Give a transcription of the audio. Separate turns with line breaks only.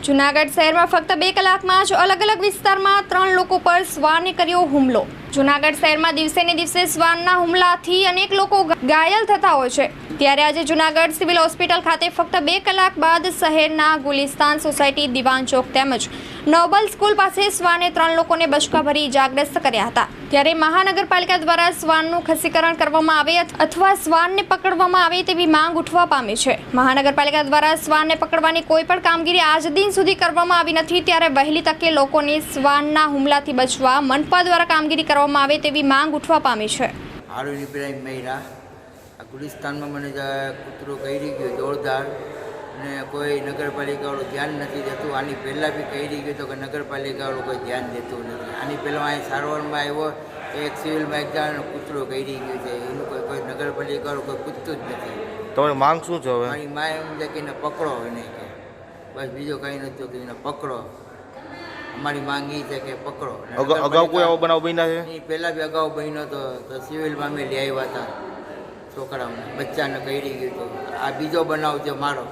જૂનાગઢ શહેરમાં ફક્ત 2 કલાકમાં જ અલગ અલગ વિસ્તારમાં 3 લોકો પર શ્વાને કર્યો હુમલો। જૂનાગઢ શહેરમાં દિવસે ને દિવસે શ્વાનના હુમલાથી અનેક લોકો ઘાયલ થતા હોય છે, ત્યારે આજે જૂનાગઢ સિવિલ હોસ્પિટલ ખાતે ફક્ત 2 કલાક બાદ શહેરના ગુલિસ્તાન સોસાયટી, દીવાન ચોક તેમજ નોબલ સ્કૂલ પાસે શ્વાને 3 લોકોને બચકા ભરી ઇજાગ્રસ્ત કર્યા હતા। ત્યારે મહાનગરપાલિકા દ્વારા શ્વાનનું ખસીકરણ કરવામાં આવે અથવા શ્વાનને પકડવામાં આવે તેવી માંગ ઉઠવા પામી છે। મહાનગરપાલિકા દ્વારા શ્વાનને પકડવાની કોઈ પણ કામગીરી આજ દિન સુધી કરવામાં આવી નથી, ત્યારે વહેલી તકે લોકોને શ્વાનના હુમલાથી બચવા મનપા દ્વારા કામગીરી કરવામાં આવે તેવી માંગ ઉઠવા પામી છે।
હારૂન ઇબ્રાહિમ મહિરા ગુલિસ્તાનમાં મને કૂતરો કરી ગયો જોરદાર, ને કોઈ નગરપાલિકાવાળું ધ્યાન નથી દેતું। આની પહેલાં બી કરી ગયું તો કે નગરપાલિકાવાળું કોઈ ધ્યાન દેતું નથી। આની પહેલાં અહીં સારવારમાં આવ્યો તો એક સિવિલમાં એક જણાનો કૂતરો કરી ગયું છે, એનું કોઈ નગરપાલિકાવાળું કોઈ પૂછતું જ નથી।
તમારી માંગ શું છે? હવે
મારી માં એમ છે કે એને પકડો, એને કે બસ બીજો કંઈ નથી કે એને પકડો। અમારી માંગ એ છે કે પકડો।
અગાઉ કોઈ આવો બનાવ બન્યા છે?
એ પહેલાં બી અગાઉ બન્યો હતો, તો સિવિલમાં અમે લઈ આવ્યા હતા છોકરાઓને, બચ્ચાને કરી ગયું હતું। આ બીજો બનાવ છે મારો।